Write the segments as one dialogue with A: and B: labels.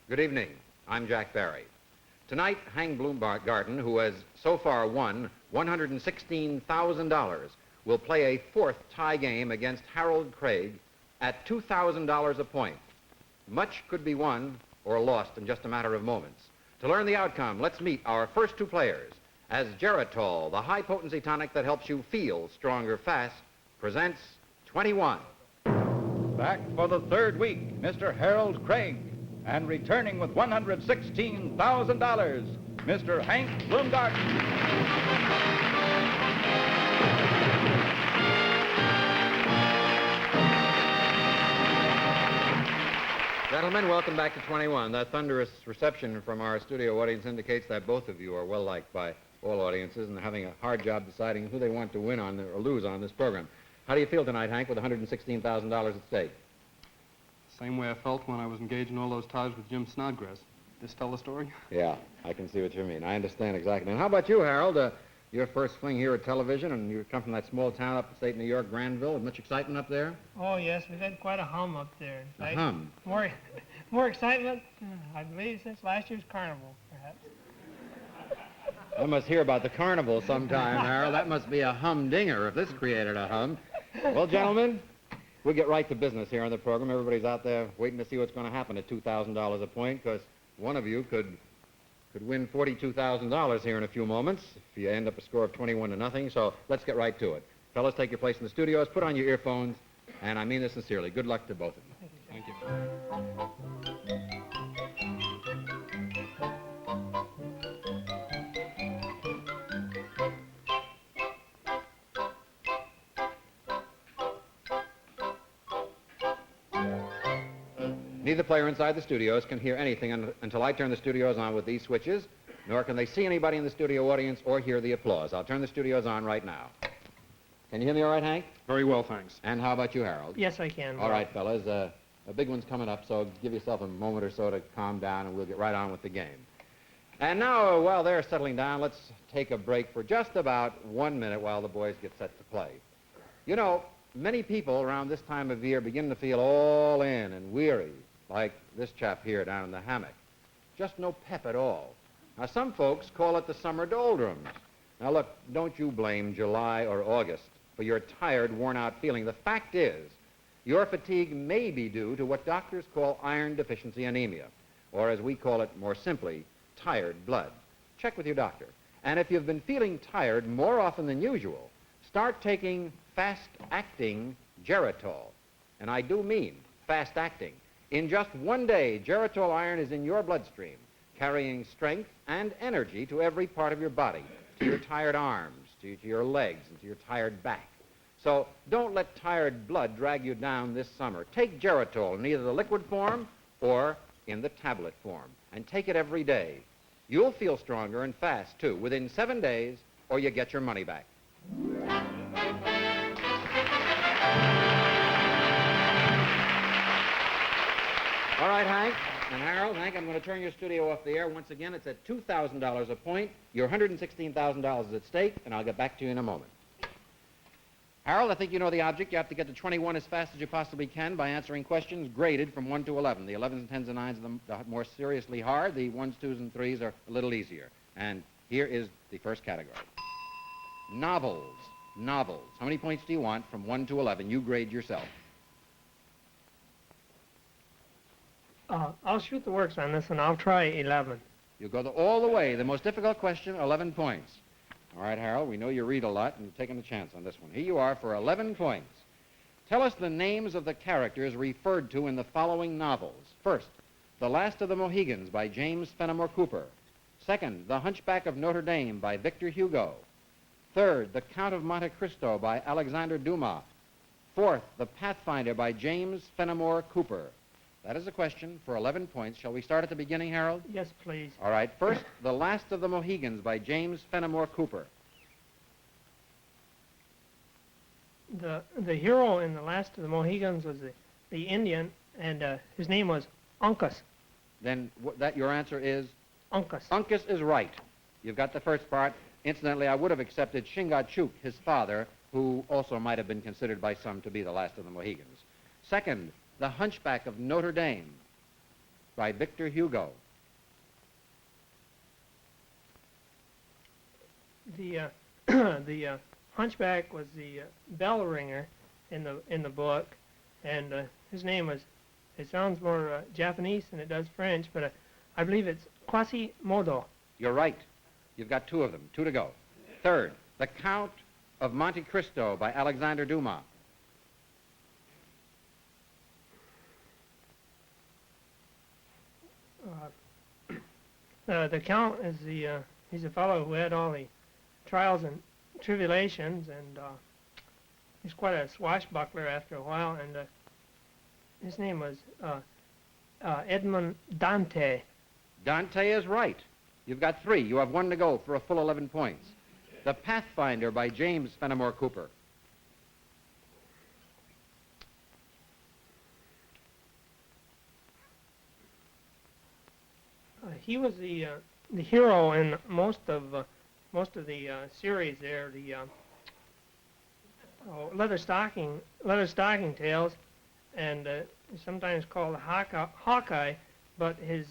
A: Good evening. I'm Jack Barry. Tonight, Hank Bloomgarden, who has so far won $116,000, will play a fourth tie game against Harold Craig at $2,000 a point. Much could be won or lost in just a matter of moments. To learn the outcome, let's meet our first two players as Geritol, the high-potency tonic that helps you feel stronger fast, presents 21.
B: Back for the third week, Mr. Harold Craig. And returning with $116,000, Mr. Hank Bloomgarden.
A: Gentlemen, welcome back to 21. That thunderous reception from our studio audience indicates that both of you are well liked by all audiences and having a hard job deciding who they want to win on or lose on this program. How do you feel tonight, Hank, with $116,000 at stake?
C: Same way I felt when I was engaged in all those ties with Jim Snodgrass. This tell the story?
A: Yeah, I can see what you mean. I understand exactly. And how about you, Harold? Your first fling here at television, and you come from that small town upstate New York, Granville. Much excitement up there?
D: Oh, yes, we've had quite a hum up there.
A: A hum?
D: More excitement, I believe, since last year's carnival, perhaps.
A: I must hear about the carnival sometime, Harold. That must be a humdinger if this created a hum. Well, gentlemen, we'll get right to business here on the program. Everybody's out there waiting to see what's going to happen at $2,000 a point, because one of you could win $42,000 here in a few moments if you end up a score of 21-0. So let's get right to it. Fellas, take your place in the studios, put on your earphones, and I mean this sincerely. Good luck to both of you.
C: Thank you.
A: Neither player inside the studios can hear anything until I turn the studios on with these switches, nor can they see anybody in the studio audience or hear the applause. I'll turn the studios on right now. Can you hear me all right, Hank?
C: Very well, thanks.
A: And how about you, Harold?
D: Yes, I can.
A: All right, fellas. A big one's coming up, so give yourself a moment or so to calm down, and we'll get right on with the game. And now, while they're settling down, let's take a break for just about 1 minute while the boys get set to play. You know, many people around this time of year begin to feel all in and weary, like this chap here down in the hammock. Just no pep at all. Now, some folks call it the summer doldrums. Now, look, don't you blame July or August for your tired, worn-out feeling. The fact is, your fatigue may be due to what doctors call iron deficiency anemia, or as we call it more simply, tired blood. Check with your doctor. And if you've been feeling tired more often than usual, start taking fast-acting Geritol. And I do mean fast-acting. In just 1 day, Geritol iron is in your bloodstream, carrying strength and energy to every part of your body, to your tired arms, to your legs, and to your tired back. So don't let tired blood drag you down this summer. Take Geritol in either the liquid form or in the tablet form, and take it every day. You'll feel stronger and fast, too, within 7 days, or you get your money back. All right, Hank and Harold. Hank, I'm going to turn your studio off the air. Once again, it's at $2,000 a point. Your $116,000 is at stake, and I'll get back to you in a moment. Harold, I think you know the object. You have to get to 21 as fast as you possibly can by answering questions graded from 1 to 11. The 11s and 10s and 9s are the more seriously hard. The 1s, 2s, and 3s are a little easier. And here is the first category. Novels. Novels. How many points do you want from 1 to 11? You grade yourself.
D: I'll shoot the works on this, and I'll try 11.
A: You go all the way. The most difficult question, 11 points. All right, Harold, we know you read a lot, and you're taking a chance on this one. Here you are for 11 points. Tell us the names of the characters referred to in the following novels. First, The Last of the Mohegans by James Fenimore Cooper. Second, The Hunchback of Notre Dame by Victor Hugo. Third, The Count of Monte Cristo by Alexander Dumas. Fourth, The Pathfinder by James Fenimore Cooper. That is a question for 11 points. Shall we start at the beginning, Harold?
D: Yes, please.
A: All right. First, The Last of the Mohegans by James Fenimore Cooper.
D: The hero in The Last of the Mohegans was the Indian, and his name was Uncas.
A: Then that your answer is?
D: Uncas.
A: Uncas is right. You've got the first part. Incidentally, I would have accepted Chingachgook, his father, who also might have been considered by some to be the last of the Mohegans. Second, The Hunchback of Notre Dame. by Victor Hugo?
D: The the Hunchback was the bell ringer in the book, and his name was. It sounds more Japanese than it does French, but I believe it's Quasimodo.
A: You're right. You've got two of them. Two to go. Third, The Count of Monte Cristo by Alexander Dumas.
D: The Count is he's a fellow who had all the trials and tribulations, and he's quite a swashbuckler after a while, and his name was Edmond Dante.
A: Dante is right. You've got three. You have one to go for a full 11 points. The Pathfinder by James Fenimore Cooper.
D: He was the hero in most of the series there. The leather stocking tales, and sometimes called Hawkeye, but his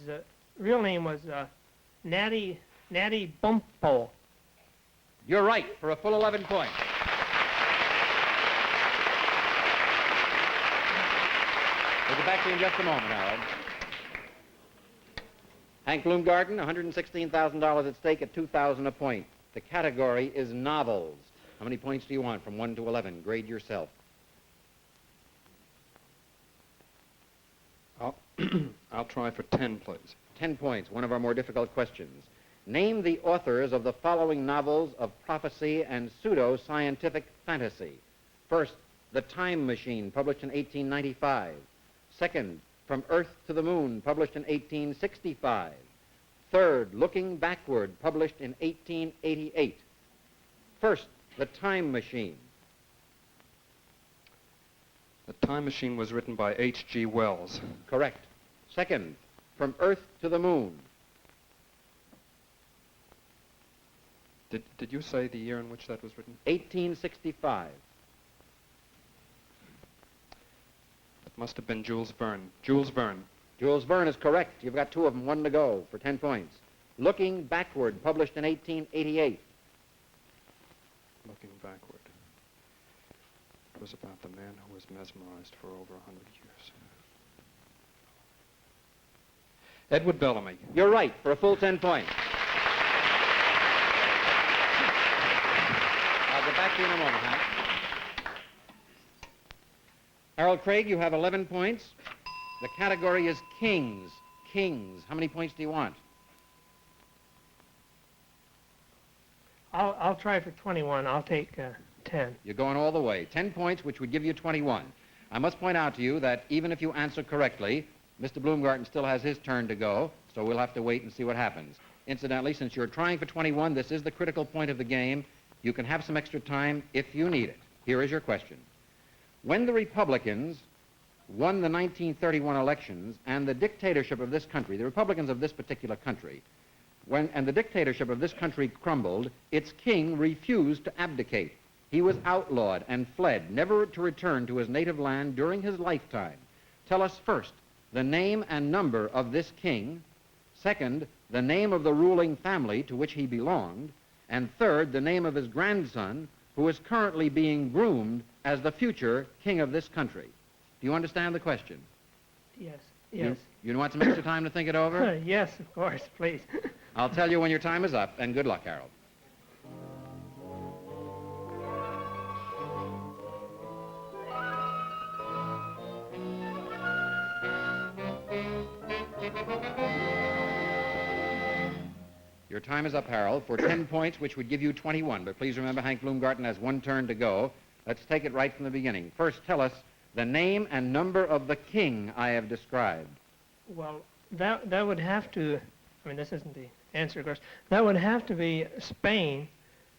D: real name was Natty Bumppo.
A: You're right for a full 11 points. We'll get back to you in just a moment, Harold. Hank Bloomgarden, $116,000 at stake at $2,000 a point. The category is novels. How many points do you want from 1 to 11? Grade yourself.
C: I'll try for 10, please.
A: 10 points, one of our more difficult questions. Name the authors of the following novels of prophecy and pseudo-scientific fantasy. First, The Time Machine, published in 1895. Second, From Earth to the Moon, published in 1865. Third, Looking Backward, published in 1888. First, The Time Machine.
C: The Time Machine was written by H.G. Wells.
A: Correct. Second, From Earth to the Moon.
C: Did you say the year in which that was written?
A: 1865.
C: It must have been Jules Verne. Jules Verne.
A: Jules Verne is correct. You've got two of them, one to go for 10 points. Looking Backward, published in 1888.
C: Looking Backward. It was about the man who was mesmerized for over 100 years. Edward Bellamy.
A: You're right for a full 10 points. I'll get back to you in a moment, Hank. Harold Craig, you have 11 points. The category is kings. Kings. How many points do you want?
D: I'll try for 21. I'll take 10.
A: You're going all the way. 10 points, which would give you 21. I must point out to you that even if you answer correctly, Mr. Bloomgarden still has his turn to go, so we'll have to wait and see what happens. Incidentally, since you're trying for 21, this is the critical point of the game. You can have some extra time if you need it. Here is your question. When the Republicans won the 1931 elections and the dictatorship of this country, the Republicans of this particular country, and the dictatorship of this country crumbled, its king refused to abdicate. He was outlawed and fled, never to return to his native land during his lifetime. Tell us first the name and number of this king, second, the name of the ruling family to which he belonged, and third, the name of his grandson, who is currently being groomed as the future king of this country. Do you understand the question?
D: Yes. Yes.
A: You want some extra time to think it over?
D: Yes, of course, please.
A: I'll tell you when your time is up, and good luck, Harold. Your time is up, Harold, for 10 points, which would give you 21. But please remember, Hank Bloomgarden has one turn to go. Let's take it right from the beginning. First, tell us the name and number of the king I have described.
D: Well, that would have to, I mean, this isn't the answer, of course. That would have to be Spain,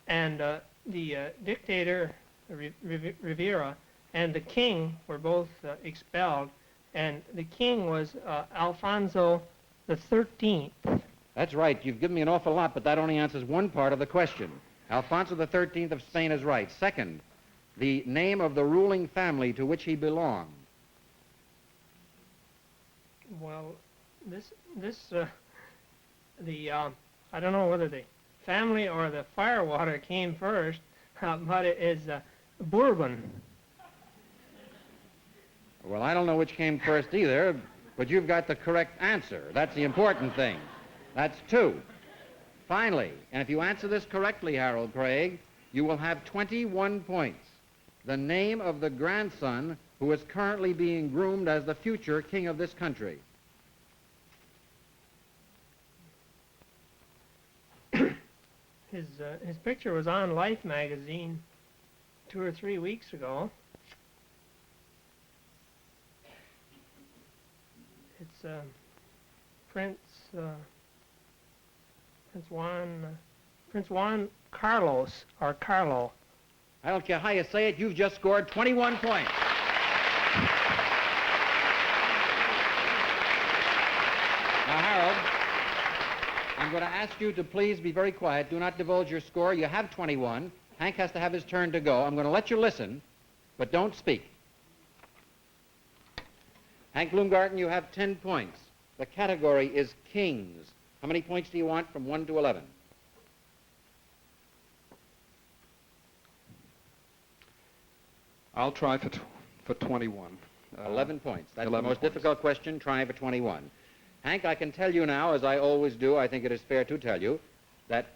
D: and the dictator, Rivera, and the king were both expelled, and the king was Alfonso the 13th.
A: That's right. You've given me an awful lot, but that only answers one part of the question. Alfonso the 13th of Spain is right. Second, the name of the ruling family to which he belonged.
D: Well, I don't know whether the family or the firewater came first, but it is bourbon.
A: Well, I don't know which came first either, but you've got the correct answer. That's the important thing. That's 2. Finally, and if you answer this correctly, Harold Craig, you will have 21 points. The name of the grandson who is currently being groomed as the future king of this country.
D: His picture was on Life magazine 2 or 3 weeks ago. It's Prince Juan Carlos, or Carlo.
A: I don't care how you say it, you've just scored 21 points. Now, Harold, I'm going to ask you to please be very quiet. Do not divulge your score. You have 21. Hank has to have his turn to go. I'm going to let you listen, but don't speak. Hank Bloomgarten, you have 10 points. The category is kings. How many points do you want from 1 to 11?
C: I'll try for 21.
A: 11 points. That's
C: 11
A: the most
C: points.
A: difficult question. Try for 21. Hank, I can tell you now, as I always do, I think it is fair to tell you, that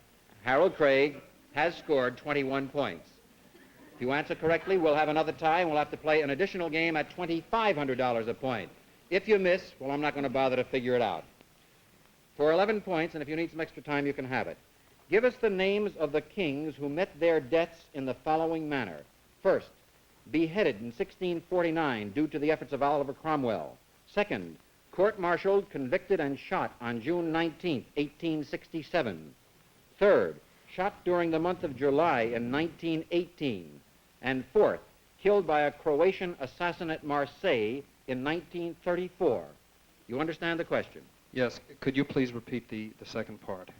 A: Harold Craig has scored 21 points. If you answer correctly, we'll have another tie, and we'll have to play an additional game at $2,500 a point. If you miss, well, I'm not going to bother to figure it out. For 11 points, and if you need some extra time, you can have it. Give us the names of the kings who met their deaths in the following manner. First, beheaded in 1649 due to the efforts of Oliver Cromwell. Second, court-martialed, convicted, and shot on June 19, 1867. Third, shot during the month of July in 1918. And fourth, killed by a Croatian assassin at Marseille in 1934. You understand the question?
C: Yes, could you please repeat the second part?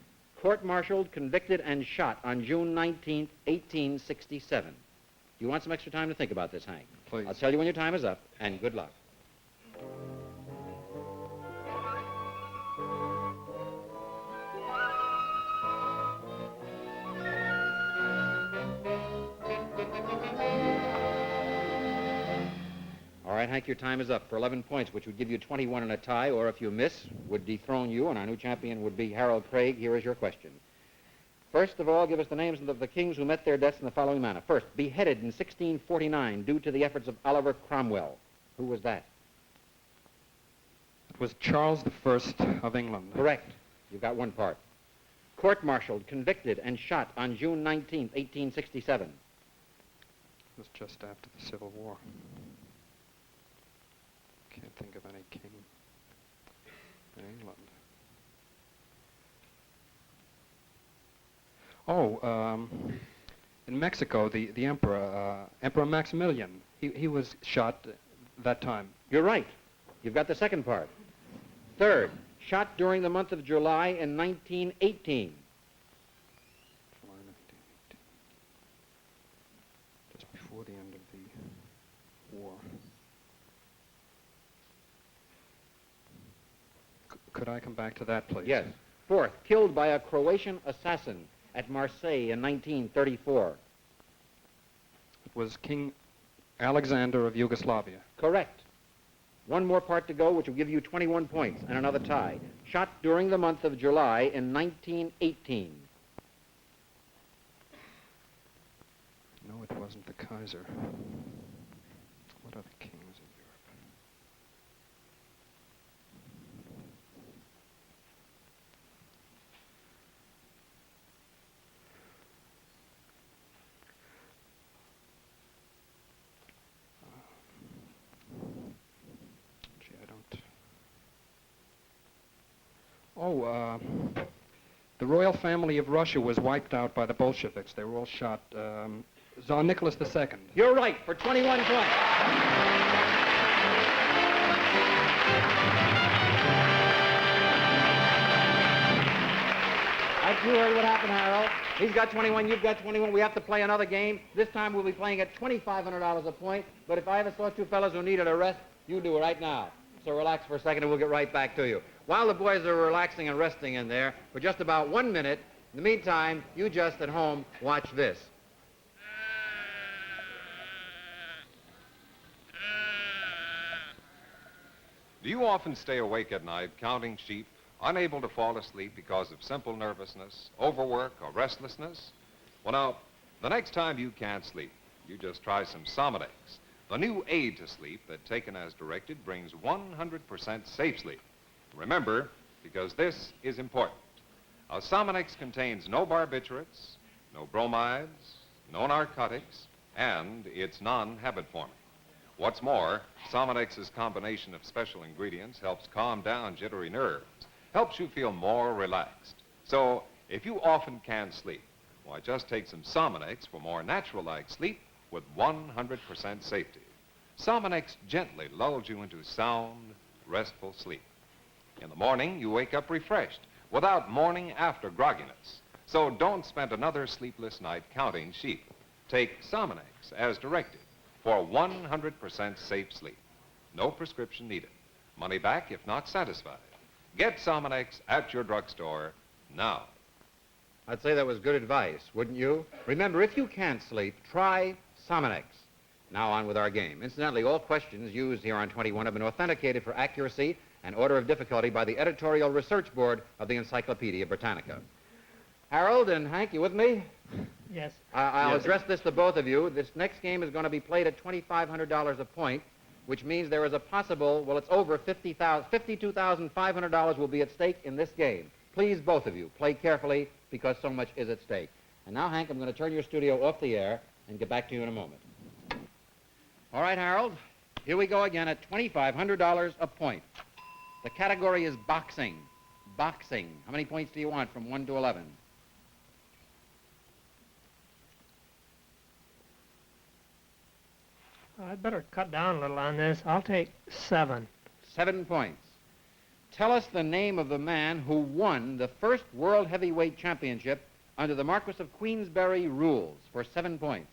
A: Court-martialed, convicted, and shot on June 19, 1867. You want some extra time to think about this, Hank?
C: Please.
A: I'll tell you when your time is up, and good luck. All right, Hank, your time is up for 11 points, which would give you 21 in a tie, or if you miss, would dethrone you, and our new champion would be Harold Craig. Here is your question. First of all, give us the names of the kings who met their deaths in the following manner. First, beheaded in 1649 due to the efforts of Oliver Cromwell. Who was that?
C: It was Charles I of England.
A: Correct. You've got one part. Court-martialed, convicted, and shot on June 19, 1867.
C: It was just after the Civil War. Can't think of any king in England. Oh, in Mexico, the emperor, Emperor Maximilian, he was shot that time.
A: You're right. You've got the second part. Third, shot during the month of July in 1918.
C: Just before the end of the war. Could I come back to that, please?
A: Yes. Fourth, killed by a Croatian assassin at Marseille in 1934.
C: It was King Alexander of Yugoslavia.
A: Correct. One more part to go, which will give you 21 points and another tie. Shot during the month of July in 1918.
C: No, it wasn't the Kaiser. What other kings in Europe? Gee, I don't... Oh, the royal family of Russia was wiped out by the Bolsheviks. They were all shot. Tsar Nicholas II.
A: You're right, for 21 points. You heard what happened, Harold. He's got 21, you've got 21. We have to play another game. This time we'll be playing at $2,500 a point. But if I ever saw two fellas who needed a rest, you do it right now. So relax for a second and we'll get right back to you. while the boys are relaxing and resting in there for just about 1 minute. In the meantime, you just at home watch this.
E: Do you often stay awake at night counting sheep, unable to fall asleep because of simple nervousness, overwork, or restlessness? Well, now, the next time you can't sleep, you just try some Sominex, the new aid to sleep that, taken as directed, brings 100% safe sleep. Remember, because this is important. Sominex contains no barbiturates, no bromides, no narcotics, and it's non-habit forming. What's more, Sominex's combination of special ingredients helps calm down jittery nerves, helps you feel more relaxed. So, if you often can't sleep, why, just take some Sominex for more natural-like sleep with 100% safety. Sominex gently lulls you into sound, restful sleep. In the morning, you wake up refreshed, without morning after grogginess. So don't spend another sleepless night counting sheep. Take Sominex as directed for 100% safe sleep. No prescription needed. Money back if not satisfied. Get Sominex at your drugstore now.
A: I'd say that was good advice, wouldn't you? Remember, if you can't sleep, try Sominex. Now on with our game. Incidentally, all questions used here on 21 have been authenticated for accuracy and order of difficulty by the Editorial Research Board of the Encyclopedia Britannica. Harold and Hank, you with me?
D: Yes.
A: I'll address this to both of you. This next game is going to be played at $2,500 a point, which means there is a possible, well, it's over $52,500 will be at stake in this game. Please, both of you, play carefully because so much is at stake. And now, Hank, I'm going to turn your studio off the air and get back to you in a moment. All right, Harold, here we go again at $2,500 a point. The category is boxing. Boxing. How many points do you want from 1 to 11?
D: I'd better cut down a little on this. I'll take 7.
A: 7 points. Tell us the name of the man who won the first World Heavyweight Championship under the Marquis of Queensberry rules for 7 points.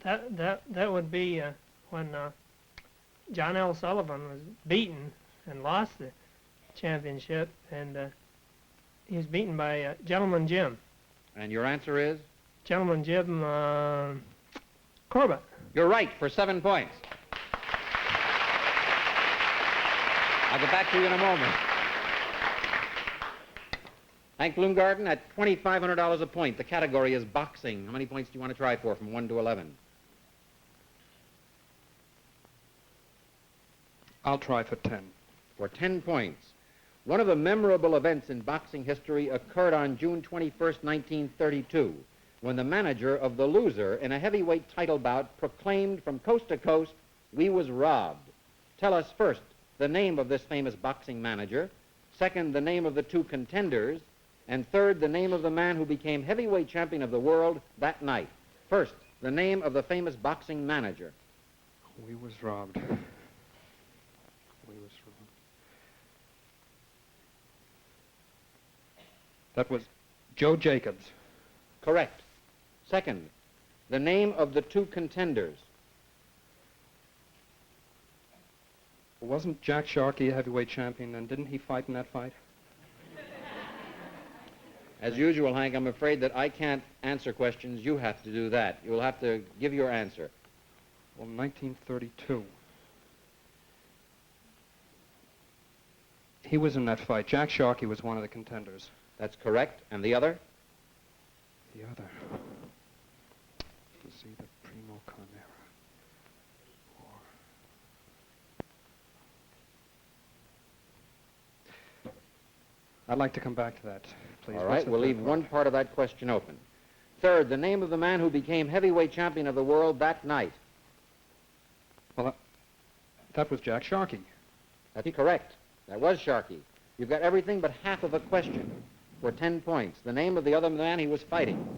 D: That would be when John L. Sullivan was beaten and lost the championship, and he was beaten by Gentleman Jim.
A: And your answer is?
D: Gentleman Jim Corbett.
A: You're right, for 7 points. I'll get back to you in a moment. Hank Bloomgarden, at $2,500 a point. The category is boxing. How many points do you want to try for from 1 to 11?
C: I'll try for 10.
A: For 10 points. One of the memorable events in boxing history occurred on June 21st, 1932, when the manager of the loser in a heavyweight title bout proclaimed from coast to coast, "We was robbed." Tell us first the name of this famous boxing manager, second, the name of the 2 contenders, and third, the name of the man who became heavyweight champion of the world that night. First, the name of the famous boxing manager.
C: We was robbed. We was robbed. That was Joe Jacobs.
A: Correct. Second, the name of the 2 contenders.
C: Wasn't Jack Sharkey a heavyweight champion, and didn't he fight in that fight?
A: As usual, Hank, I'm afraid that I can't answer questions. You have to do that. You'll have to give your answer.
C: Well, 1932. He was in that fight. Jack Sharkey was one of the contenders.
A: That's correct. And the other?
C: The other was either Primo Carnera or... I'd like to come back to that, please.
A: All
C: What's
A: right,
C: the
A: we'll
C: third
A: leave
C: part?
A: one part of that question open. Third, the name of the man who became heavyweight champion of the world that night.
C: Well, that was Jack Sharkey.
A: That's correct. That was Sharkey. You've got everything but half of a question for 10 points. The name of the other man he was fighting.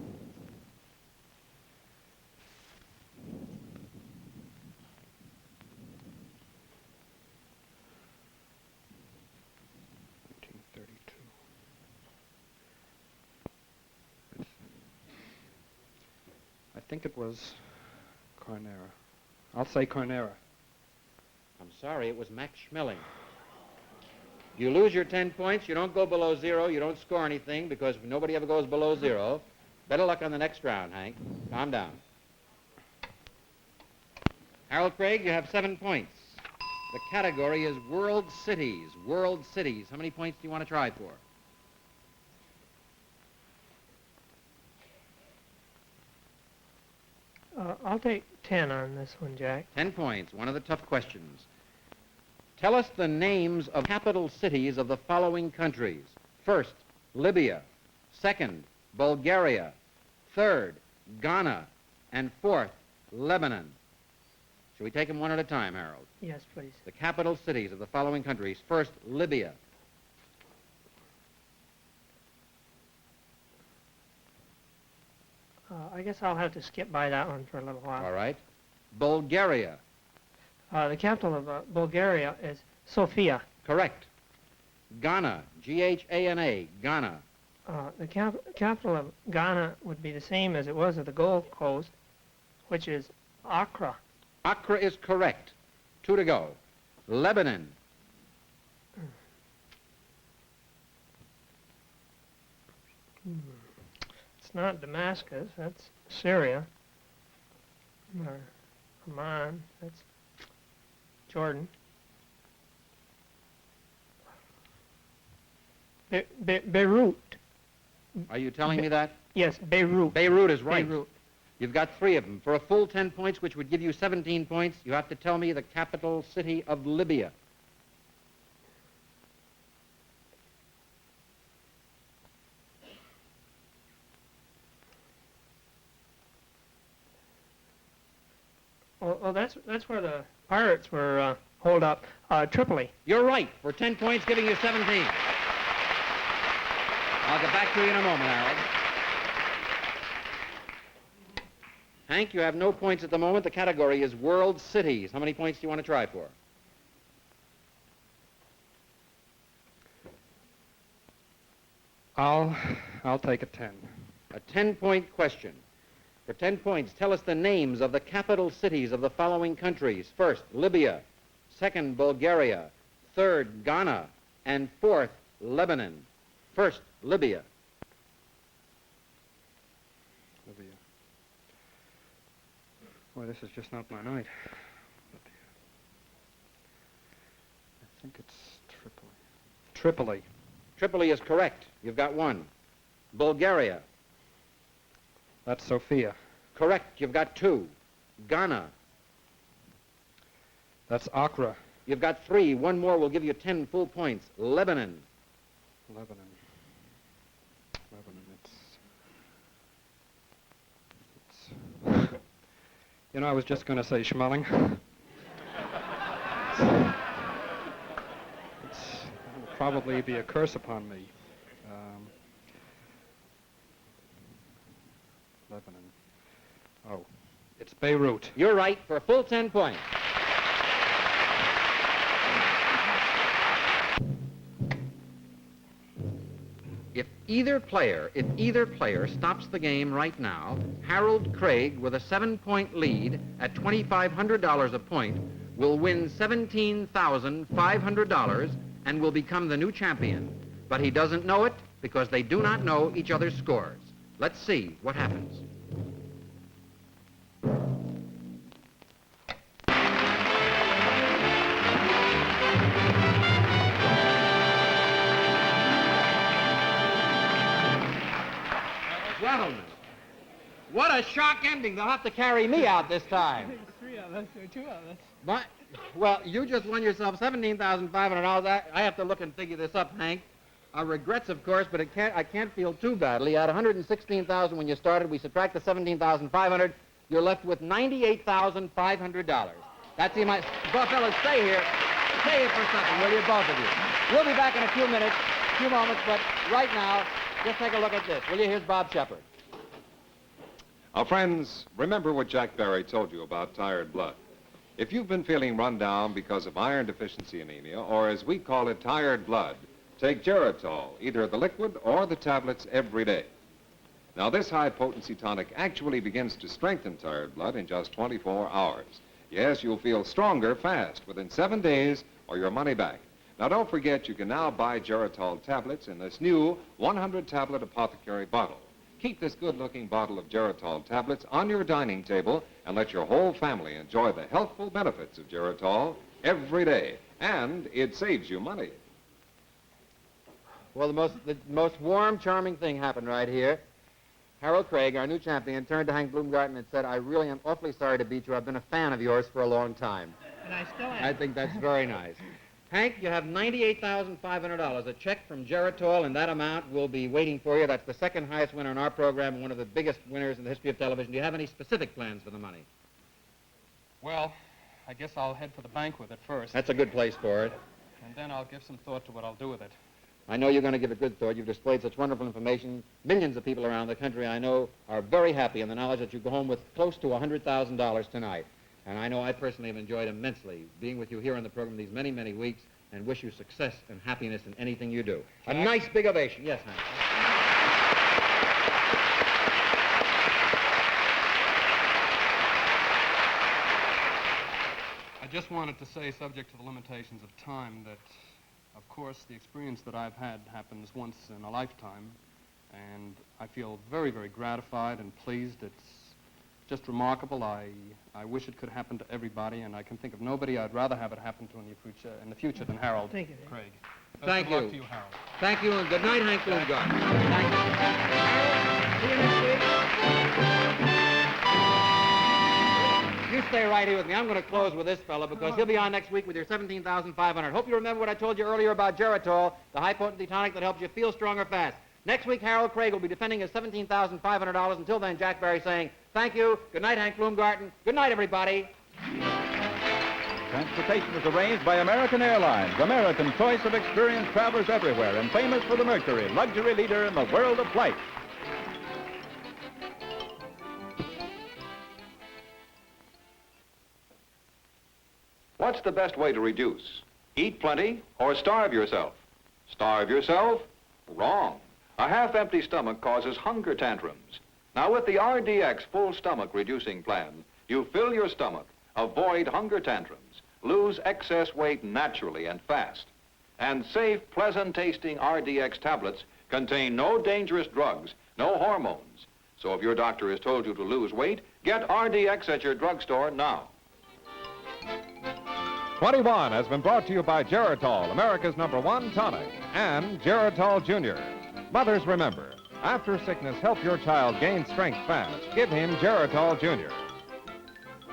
C: I think it was Carnera. I'll say Carnera.
A: I'm sorry, it was Max Schmeling. You lose your 10 points, you don't go below 0, you don't score anything because nobody ever goes below 0. Better luck on the next round, Hank. Calm down. Harold Craig, you have 7 points. The category is World Cities. World Cities. How many points do you want to try for?
D: I'll take 10 on this one, Jack.
A: 10 points. One of the tough questions. Tell us the names of capital cities of the following countries. First, Libya. Second, Bulgaria. Third, Ghana. And fourth, Lebanon. Shall we take them one at a time, Harold?
D: Yes, please.
A: The capital cities of the following countries. First, Libya.
D: I guess I'll have to skip by that one for a little while.
A: All right. Bulgaria.
D: The capital of Bulgaria is Sofia.
A: Correct. Ghana. G-H-A-N-A. Ghana.
D: The capital of Ghana would be the same as it was at the Gold Coast, which is Accra.
A: Accra is correct. 2 to go. Lebanon.
D: It's not Damascus, that's Syria. Or Amman, that's Jordan. Beirut.
A: Are you telling me that?
D: Yes, Beirut.
A: Beirut is right.
D: Beirut.
A: You've got 3 of them. For a full 10 points, which would give you 17 points, you have to tell me the capital city of Libya.
D: Well, that's where the pirates were holed up. Tripoli.
A: You're right. For 10 points, giving you 17. I'll get back to you in a moment, Harold. Hank, you have no points at the moment. The category is World Cities. How many points do you want to try for?
C: I'll take a 10.
A: A 10-point question. For 10 points, tell us the names of the capital cities of the following countries. First, Libya. Second, Bulgaria. Third, Ghana. And fourth, Lebanon. First, Libya.
C: Libya. Boy, this is just not my night. I think it's Tripoli. Tripoli.
A: Tripoli is correct. You've got 1. Bulgaria.
C: That's Sofia.
A: Correct. You've got 2. Ghana.
C: That's Accra.
A: You've got 3. 1 more will give you 10 full points. Lebanon.
C: Lebanon. It's you know, I was just going to say Schmeling. It'll probably be a curse upon me. Lebanon. Oh, it's Beirut.
A: You're right for a full 10 points. If either player stops the game right now, Harold Craig, with a 7-point lead at $2,500 a point, will win $17,500 and will become the new champion. But he doesn't know it because they do not know each other's scores. Let's see what happens. Gentlemen, what a shock ending. They'll have to carry me out this time.
D: 3 of us or 2 of us.
A: Well, you just won yourself $17,500. I have to look and figure this up, Hank. Regrets, of course, but I can't feel too badly. You had $116,000 when you started. We subtract the $17,500. You're left with $98,500. That's the amount. Well, fellas, stay here. Stay here for a second, will you, both of you? We'll be back in a few minutes, few moments, but right now, just take a look at this, will you? Here's Bob Shepard.
E: Our friends, remember what Jack Barry told you about tired blood. If you've been feeling run down because of iron deficiency anemia, or as we call it, tired blood, take Geritol, either the liquid or the tablets every day. Now, this high-potency tonic actually begins to strengthen tired blood in just 24 hours. Yes, you'll feel stronger fast within 7 days or your money back. Now, don't forget you can now buy Geritol tablets in this new 100-tablet apothecary bottle. Keep this good-looking bottle of Geritol tablets on your dining table and let your whole family enjoy the healthful benefits of Geritol every day. And it saves you money.
A: Well, the most warm, charming thing happened right here. Harold Craig, our new champion, turned to Hank Bloomgarten and said, "I really am awfully sorry to beat you. I've been a fan of yours for a long time."
D: And I still am.
A: I think that's very nice. Hank, you have $98,500. A check from Geritol, and that amount will be waiting for you. That's the second highest winner in our program and one of the biggest winners in the history of television. Do you have any specific plans for the money?
C: Well, I guess I'll head for the bank with it first,
A: That's a good place for it.
C: and then I'll give some thought to what I'll do with it.
A: I know you're going to give it good thought. You've displayed such wonderful information. Millions of people around the country, I know, are very happy in the knowledge that you go home with close to $100,000 tonight. And I know I personally have enjoyed immensely being with you here on the program these many, many weeks, and wish you success and happiness in anything you do. A nice big ovation. Yes, Hank.
C: I just wanted to say, subject to the limitations of time, that, of course, the experience that I've had happens once in a lifetime, and I feel very, very gratified and pleased. It's just remarkable. I wish it could happen to everybody, and I can think of nobody I'd rather have it happen to in the future than Harold
D: Thank you, Dave.
C: Craig.
A: Thank
C: Best of luck
A: you.
C: to you, Harold.
A: Thank you, and good night, Hank Bloomgarten. Thank you. Harold, see you next week. You stay right here with me. I'm going to close with this fellow because he'll be on next week with your $17,500. Hope you remember what I told you earlier about Geritol, the high-potency tonic that helps you feel stronger fast. Next week, Harold Craig will be defending his $17,500. Until then, Jack Barry saying, thank you. Good night, Hank Bloomgarten. Good night, everybody.
B: Transportation is arranged by American Airlines, American choice of experienced travelers everywhere, and famous for the Mercury, luxury leader in the world of flight.
E: What's the best way to reduce? Eat plenty or starve yourself? Starve yourself? Wrong. A half-empty stomach causes hunger tantrums. Now, with the RDX full stomach reducing plan, you fill your stomach, avoid hunger tantrums, lose excess weight naturally and fast. And safe, pleasant-tasting RDX tablets contain no dangerous drugs, no hormones. So if your doctor has told you to lose weight, get RDX at your drugstore now.
F: 21 has been brought to you by Geritol, America's #1 tonic, and Geritol Jr. Mothers, remember, after sickness, help your child gain strength fast. Give him Geritol Jr.